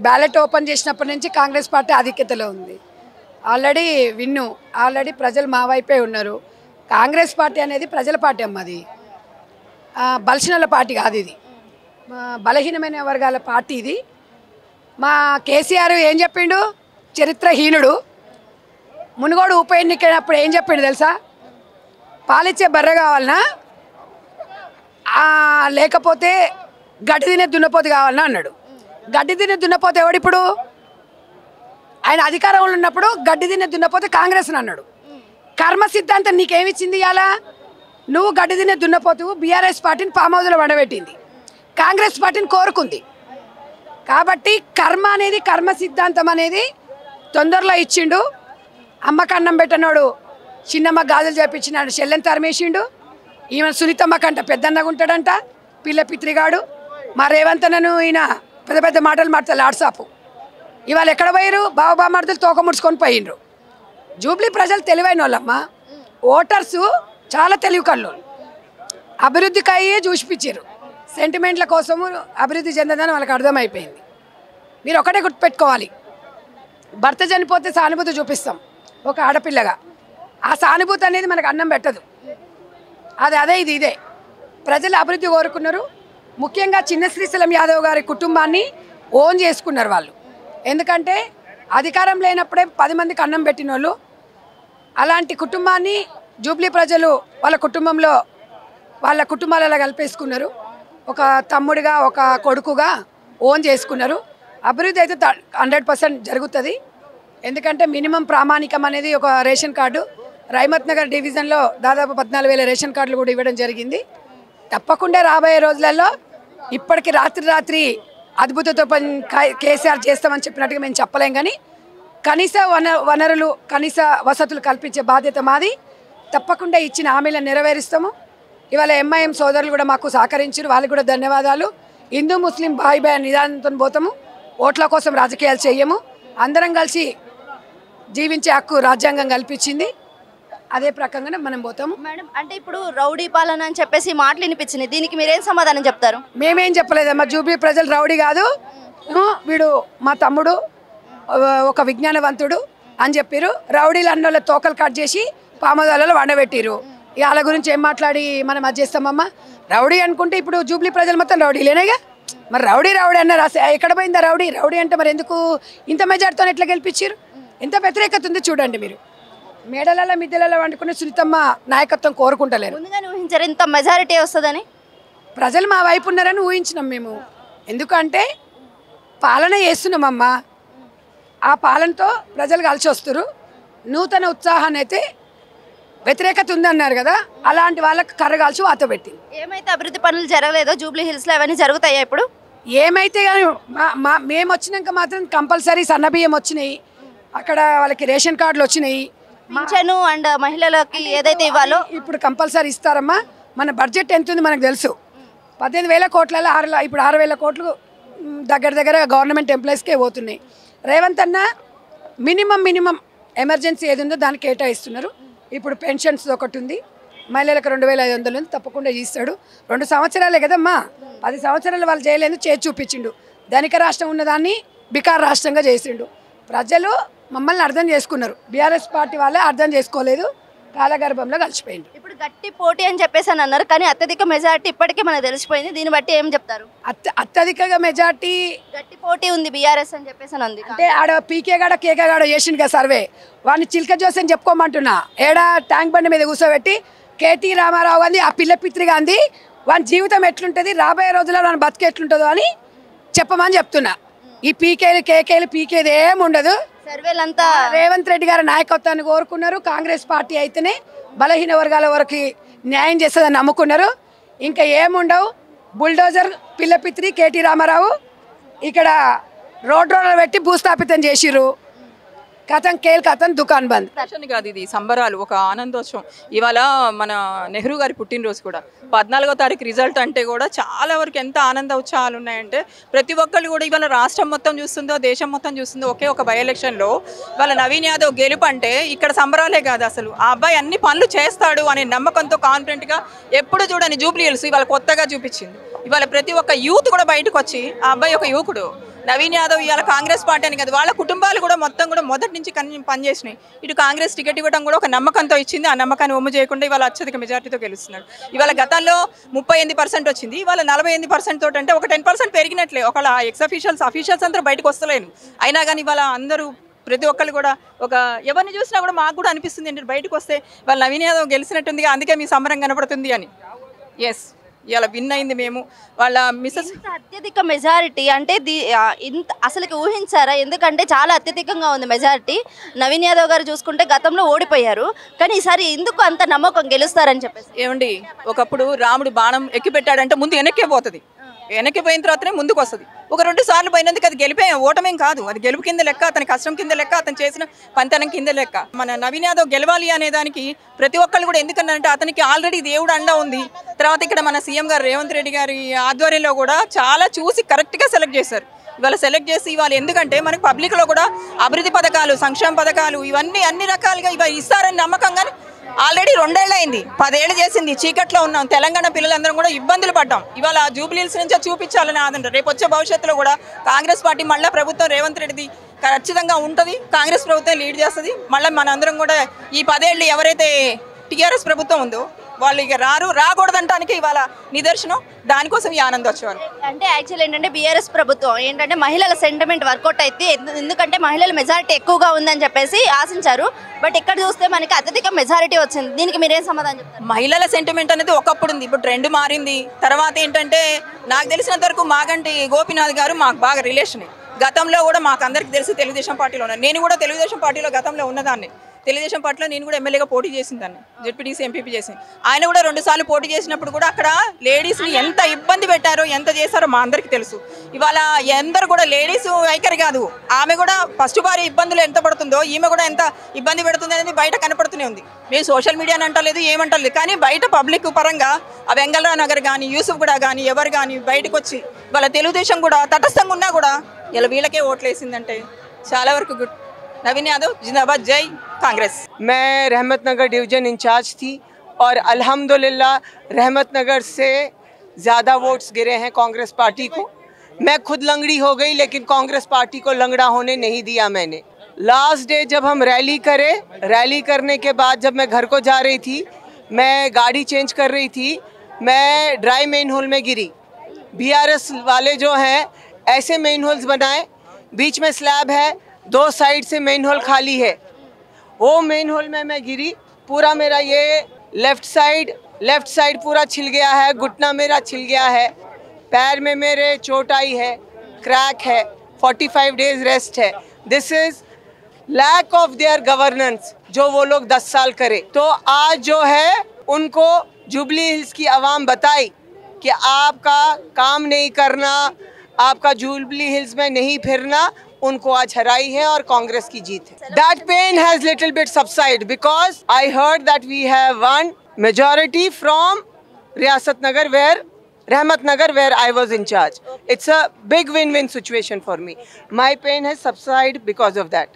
Ballot open చేసినప్పటి నుంచి Congress party ఆధిక్యతలో ఉంది. ఆల్రెడీ ప్రజలు మా వైపే ఉన్నారు. కాంగ్రెస్ పార్టీ అనేది ప్రజల పార్టీ అమ్మది, బలహీనల పార్టీ కాదు. ఇది బలహీనమైన వర్గాల పార్టీ. ఇది మా కేసీఆర్ ఏం చెప్పిండు? చరిత్రహీనుడు. మునుగోడు ఉప ఎన్నికైనప్పుడు ఏం చెప్పిండు తెలుసా? పాలిచ్చే బర్రె కావాలన్నా లేకపోతే గడ్డి తినే దున్నపోతు కావాలన్నా అన్నాడు. గడ్డి తినే దున్నపోతే ఎవడిప్పుడు? ఆయన అధికారంలో ఉన్నప్పుడు గడ్డి తినే దున్నపోతే కాంగ్రెస్ అన్నాడు. కర్మ సిద్ధాంతం నీకేమిచ్చింది? ఇలా నువ్వు గడ్డి తినే దున్నపోతు బీఆర్ఎస్ పార్టీని ఫామ్ హౌస్లో వండబెట్టింది, కాంగ్రెస్ పార్టీని కోరుకుంది. కాబట్టి కర్మ సిద్ధాంతం అనేది తొందరలో ఇచ్చిండు. అమ్మకు అన్నం పెట్టినోడు చిన్నమ్మ గాజులు చేపించినాడు, చెల్లెని తరిమేసిండు. ఈమె సునీతమ్మ కంట పెద్దన్నగా ఉంటాడంట, పిల్ల పిత్రిగాడు. మా రేవంతనను ఈయన పెద్ద పెద్ద మాటలు మాడతారు లాడ్సాపు. ఇవాళ ఎక్కడ పోయిరు? బావబామర్దులు తోక ముడుచుకొని పోయినరు. జూబ్లీ ప్రజలు తెలివైన వాళ్ళమ్మ, ఓటర్సు చాలా తెలివి కళ్ళు. అభివృద్ధికి అయ్యి చూసిపించారు. సెంటిమెంట్ల కోసము అభివృద్ధి చెందదని వాళ్ళకి అర్థమైపోయింది. మీరు ఒకటే గుర్తుపెట్టుకోవాలి, భర్త చనిపోతే సానుభూతి చూపిస్తాం ఒక ఆడపిల్లగా. ఆ సానుభూతి అనేది మనకు అన్నం పెట్టదు. అదే ఇదే ప్రజలు అభివృద్ధి కోరుకున్నారు. ముఖ్యంగా చిన్న శ్రీశైలం యాదవ్ గారి కుటుంబాన్ని ఓన్ చేసుకున్నారు వాళ్ళు. ఎందుకంటే అధికారం లేనప్పుడే 10 మందికి అన్నం పెట్టిన వాళ్ళు. అలాంటి కుటుంబాన్ని జూబ్లీ ప్రజలు వాళ్ళ కుటుంబాలలో కలిపేసుకున్నారు. ఒక తమ్ముడిగా ఒక కొడుకుగా ఓన్ చేసుకున్నారు. అభివృద్ధి అయితే 100% జరుగుతుంది. ఎందుకంటే మినిమం ప్రామాణికం అనేది ఒక రేషన్ కార్డు రైమత్ నగర్ డివిజన్లో దాదాపు 14,000 రేషన్ కార్డులు కూడా ఇవ్వడం జరిగింది. తప్పకుండా రాబోయే రోజులలో ఇప్పటికి రాత్రి అద్భుతతో కేసీఆర్ చేస్తామని చెప్పినట్టుగా మేము చెప్పలేం, కానీ కనీస వనరులు కనీస వసతులు కల్పించే బాధ్యత మాది. తప్పకుండా ఇచ్చిన హామీలను నెరవేరుస్తాము. ఇవాళ ఎంఐఎం సోదరులు కూడా మాకు సహకరించారు, వాళ్ళకి కూడా ధన్యవాదాలు. హిందూ ముస్లిం భాయ్ నిదానంతో పోతాము. ఓట్ల కోసం రాజకీయాలు చేయము. అందరం కలిసి జీవించే హక్కు రాజ్యాంగం కల్పించింది. అదే ప్రకారంగా మనం పోతాము. మేడం, అంటే ఇప్పుడు రౌడీ పాలన అని చెప్పేసి మాటలు వినిపించినాయి, దీనికి మీరేం సమాధానం చెప్తారు? మేమేం చెప్పలేదమ్మా, జూబ్లీ ప్రజలు రౌడీ కాదు, వీడు మా తమ్ముడు ఒక విజ్ఞానవంతుడు అని చెప్పారు. రౌడీలు అన్నోళ్ళ తోకలు కట్ చేసి పామదాలలో వండబెట్టిరు. వాళ్ళ గురించి ఏం మాట్లాడి మనం అది చేస్తామమ్మా? రౌడీ అనుకుంటే ఇప్పుడు జూబ్లీ ప్రజలు మొత్తం రౌడీలేనేగా. మరి రౌడీ అన్నారు, ఎక్కడ పోయిందా రౌడీ అంటే? మరి ఎందుకు ఇంత మెజార్టీతో ఎట్లా గెలిపించారు? ఎంత వ్యతిరేకత ఉంది చూడండి. మీరు మేడలలో మిద్దెలలో వండుకునే సునీతమ్మ నాయకత్వం కోరుకుంటలేరు. ముందుగానే ఊహించారు ఇంత మెజారిటీ వస్తుందని? ప్రజలు మా వైపు ఉన్నారని ఊహించినాం మేము. ఎందుకంటే పాలన చేస్తున్నామమ్మా, ఆ పాలనతో ప్రజలు కలిసి వస్తారు. నూతన ఉత్సాహాన్ని అయితే వ్యతిరేకత ఉందన్నారు కదా, అలాంటి వాళ్ళకి కర్రగాల్చి వాత పెట్టింది. ఏమైతే అభివృద్ధి పనులు జరగలేదో జూబ్లీ హిల్స్లో అవన్నీ జరుగుతాయా ఇప్పుడు? ఏమైతే కానీ మేము వచ్చినాక మాత్రం కంపల్సరీ సన్నబియ్యం వచ్చినాయి, అక్కడ వాళ్ళకి రేషన్ కార్డులు వచ్చినాయి. పింఛను అండ్ మహిళలకి ఏదైతే ఇవ్వాలో ఇప్పుడు కంపల్సరీ ఇస్తారమ్మా. మన బడ్జెట్ ఎంత ఉంది మనకు తెలుసు. 18,000 కోట్లలో ఇప్పుడు 6,000 కోట్లు దగ్గర గవర్నమెంట్ ఎంప్లాయీస్కే పోతున్నాయి. రేవంత్ అన్న మినిమం ఎమర్జెన్సీ ఏది ఉందో దానికి కేటాయిస్తున్నారు. ఇప్పుడు పెన్షన్స్ ఒకటి ఉంది, మహిళలకు 2,500 ఉంది, తప్పకుండా ఇస్తాడు. 2 సంవత్సరాలే కదమ్మా, 10 సంవత్సరాలు వాళ్ళు చేయలేదు, చేసి చూపించిండు. ధనిక రాష్ట్రం ఉన్నదాన్ని బికార్ రాష్ట్రంగా చేసిండు. ప్రజలు మమ్మల్ని అర్థం చేసుకున్నారు, బీఆర్ఎస్ పార్టీ వాళ్ళే అర్థం చేసుకోలేదు, కాలగర్భంలో కలిసిపోయింది. ఇప్పుడు గట్టి పోటీ అని చెప్పేసి అని అన్నారు, కానీ అత్యధిక మెజార్టీ ఇప్పటికే మనకు తెలిసిపోయింది. దీన్ని బట్టి ఏం చెప్తారు? అత్యధిక మెజార్టీ గట్టి పోటీ ఉంది బీఆర్ఎస్ అని చెప్పేసి అని ఉంది. అంటే ఆడ పీకే గాడ కేకే గాడ చేసిండు కదా సర్వే, వాడిని చిల్క జోసి అని చెప్పుకోమంటున్నా. ఏడా ట్యాంక్ బండి మీద కూర్చోబెట్టి కేటీ రామారావు గాంధీ ఆ పిల్ల పిత్రి గాంధీ వాని జీవితం ఎట్లుంటుంది, రాబోయే రోజుల్లో వాని బతుకు ఎట్లుంటుందో అని చెప్పమని చెప్తున్నా. ఈ పీకేలు కేకేలు పీకేది ఏముండదు. సర్వేలంతా రేవంత్ రెడ్డి గారి నాయకత్వాన్ని కోరుకున్నారు. కాంగ్రెస్ పార్టీ అయితేనే బలహీన వర్గాల వరకు న్యాయం చేస్తుందని నమ్ముకున్నారు. ఇంకా ఏముండవు. బుల్డోజర్ పిల్లపిత్రి కేటీ రామారావు ఇక్కడ రోడ్లు పెట్టి భూస్థాపితం చేసిర్రు. కథం కేల్ కథం దుకాన్ బంద్. కాదు, ఇది సంబరాలు, ఒక ఆనందోత్సవం. ఇవాళ మన నెహ్రూ గారి పుట్టినరోజు కూడా 14వ తారీఖు రిజల్ట్ అంటే కూడా చాలా వరకు ఎంత ఆనంద ఉత్సాహాలు ఉన్నాయంటే ప్రతి ఒక్కళ్ళు కూడా ఇవాళ రాష్ట్రం మొత్తం చూస్తుందో దేశం మొత్తం చూస్తుందో ఒకే ఒక బై ఎలక్షన్లో ఇవాళ నవీన్ యాదవ్ గెలుపు అంటే ఇక్కడ సంబరాలే కాదు, అసలు ఆ అబ్బాయి అన్ని పనులు చేస్తాడు అనే నమ్మకంతో కాన్ఫిడెంట్గా ఎప్పుడు చూడని జూబ్లీ హిల్స్ ఇవాళ కొత్తగా చూపించింది. ఇవాళ ప్రతి ఒక్క యూత్ కూడా బయటకు వచ్చి ఆ అబ్బాయి ఒక యువకుడు నవీన్ యాదవ్ ఇవాళ కాంగ్రెస్ పార్టీ అని కదా, వాళ్ళ కుటుంబాలు కూడా మొత్తం కూడా మొదటి నుంచి పనిచేసినాయి. ఇటు కాంగ్రెస్ టికెట్ ఇవ్వడం కూడా ఒక నమ్మకంతో ఇచ్చింది. ఆ నమ్మకాన్ని ఒమ్ము చేయకుండా ఇవాళ అత్యధిక మెజార్టీతో గెలుస్తున్నాడు. ఇవాళ గతంలో 38% వచ్చింది, ఇవాళ 48% తోటి, అంటే ఒక 10% పెరిగినట్లే. ఒకళ్ళ అఫీషియల్స్ అందరూ బయటకు వస్తలేను, అయినా కానీ ఇవాళ అందరూ ప్రతి ఒక్కళ్ళు కూడా ఒక ఎవరిని చూసినా కూడా మాకు కూడా అనిపిస్తుంది ఏంటి బయటకు వస్తే వాళ్ళ నవీన్ యాదవ్ గెలిచినట్టుంది, అందుకే మీ సంబరం కనపడుతుంది అని. ఎస్, ఇలా విన్ అయింది మేము. వాళ్ళ మిస్సెస్ అత్యధిక మెజారిటీ అంటే ఇంత అసలుకి ఊహించారా? ఎందుకంటే చాలా అత్యధికంగా ఉంది మెజారిటీ. నవీన్ యాదవ్ గారు చూసుకుంటే గతంలో ఓడిపోయారు, కానీ ఈసారి ఎందుకు అంత నమ్మకం గెలుస్తారని చెప్పేసి? ఏమండి, ఒకప్పుడు రాముడు బాణం ఎక్కి పెట్టాడంటే ముందు వెనక్కే పోతుంది, వెనక్కి పోయిన తర్వాతనే ముందుకు వస్తుంది. ఒక 2 సార్లు పోయినందుకు అది ఓటమేం కాదు, అది గెలుపు కింద లెక్క, అతని కష్టం కింద లెక్క, అతను చేసిన పంతనం కింద లెక్క. మన నవీన్ యాదవ్ గెలవాలి అనే దానికి ప్రతి ఒక్కళ్ళు కూడా ఎందుకన్నారంటే అతనికి ఆల్రెడీ దేవుడు అండ ఉంది. తర్వాత ఇక్కడ మన సీఎం గారు రేవంత్ రెడ్డి గారి ఆధ్వర్యంలో కూడా చాలా చూసి కరెక్ట్గా సెలెక్ట్ చేశారు. ఇవాళ సెలెక్ట్ చేసి ఇవాళ ఎందుకంటే మనకు పబ్లిక్లో కూడా అభివృద్ధి పథకాలు, సంక్షేమ పథకాలు ఇవన్నీ అన్ని రకాలుగా ఇవాళ ఇస్తారని నమ్మకంగానే ఆల్రెడీ 2 ఏళ్ళు అయింది, 10 ఏళ్ళు చేసింది. చీకట్లో ఉన్నాం, తెలంగాణ పిల్లలందరం కూడా ఇబ్బందులు పడ్డాం. ఇవాళ జూబ్లీహిల్స్ నుంచే చూపించాలని ఆదంటారు. రేపు వచ్చే భవిష్యత్తులో కూడా కాంగ్రెస్ పార్టీ మళ్ళీ ప్రభుత్వం రేవంత్ రెడ్డిది ఖచ్చితంగా ఉంటుంది, కాంగ్రెస్ ప్రభుత్వం లీడ్ చేస్తుంది. మళ్ళీ మనందరం కూడా ఈ 10 ఏళ్ళు ఎవరైతే టీఆర్ఎస్ ప్రభుత్వం ఉందో వాళ్ళు ఇక రాకూడదంటానికి ఇవాళ నిదర్శనం. దానికోసం ఈ ఆనందోత్సవాలు. అంటే యాక్చువల్ ఏంటంటే బీఆర్ఎస్ ప్రభుత్వం ఏంటంటే మహిళల సెంటిమెంట్ వర్కౌట్ అయితే, ఎందుకంటే మహిళల మెజారిటీ ఎక్కువగా ఉందని చెప్పేసి ఆశించారు. బట్ ఇక్కడ చూస్తే మనకి అత్యధిక మెజారిటీ వచ్చింది. దీనికి మీరేం సమాధానం చెప్తారు? మహిళల సెంటిమెంట్ అనేది ఒకప్పుడు ఉంది, ఇప్పుడు ట్రెండ్ మారింది. తర్వాత ఏంటంటే నాకు తెలిసినంత వరకు మాగంటి గోపీనాథ్ గారు మాకు బాగా రిలేషన్. గతంలో కూడా మాకు అందరికీ తెలిసి తెలుగుదేశం పార్టీలో ఉన్నాను. నేను కూడా తెలుగుదేశం పార్టీలో గతంలో ఉన్నదాన్ని. తెలుగుదేశం పార్టీలో నేను కూడా ఎమ్మెల్యేగా పోటీ చేసిందాన్ని, జెడ్పీటీసీ ఎంపీపీ చేసింది. ఆయన కూడా 2 సార్లు పోటీ చేసినప్పుడు కూడా అక్కడ లేడీస్ని ఎంత ఇబ్బంది పెట్టారో, ఎంత చేశారో మా అందరికీ తెలుసు. ఇవాళ ఎందరు కూడా లేడీస్ వైఖరి కాదు, ఆమె కూడా ఫస్ట్ భారీ ఇబ్బందులు ఎంత పడుతుందో ఈమె కూడా ఎంత ఇబ్బంది పెడుతుంది అనేది బయట కనపడుతూనే ఉంది. మేము సోషల్ మీడియాని అంటలేదు, ఏమంటలేదు, కానీ బయట పబ్లిక్ పరంగా ఆ వెంగళరావు నగర్ కానీ యూసుఫ్ కూడా కానీ ఎవరు కానీ బయటకు వచ్చి వాళ్ళ తెలుగుదేశం కూడా తటస్థంగా ఉన్నా కూడా ఇలా వీళ్ళకే ఓట్లు వేసిందంటే చాలా వరకు గుడ్. नवीन यादव जिंदाबाद, जय कांग्रेस। मैं रहमत नगर डिवीज़न इंचार्ज थी और अल्हम्दुलिल्लाह रहमत नगर से ज़्यादा वोट्स गिरे हैं कांग्रेस पार्टी को। मैं खुद लंगड़ी हो गई लेकिन कांग्रेस पार्टी को लंगड़ा होने नहीं दिया मैंने। लास्ट डे जब हम रैली करे, रैली करने के बाद जब मैं घर को जा रही थी, मैं गाड़ी चेंज कर रही थी, मैं ड्राई मेन होल में गिरी। बीआरएस वाले जो हैं ऐसे मेन होल्स बनाए, बीच में स्लैब है, 2 साइड से मेन होल खाली है। वो मेन होल में मैं गिरी, पूरा मेरा ये लेफ्ट साइड पूरा छिल गया है, घुटना मेरा छिल गया है, पैर में मेरे चोट आई है, क्रैक है, 45 डेज रेस्ट है। This is lack of their governance जो वो लोग 10 साल करे। तो आज जो है उनको जुबली हिल्स की आवाम बताई कि आपका काम नहीं करना, आपका जुबली हिल्स में नहीं फिरना, उनको आज हराई है और कांग्रेस की जीत है। That pain has little bit subsided because I heard that we have won majority from Riyasat Nagar Rahmat Nagar where I was in charge. It's a big win-win situation for me. My pain has subsided because of that.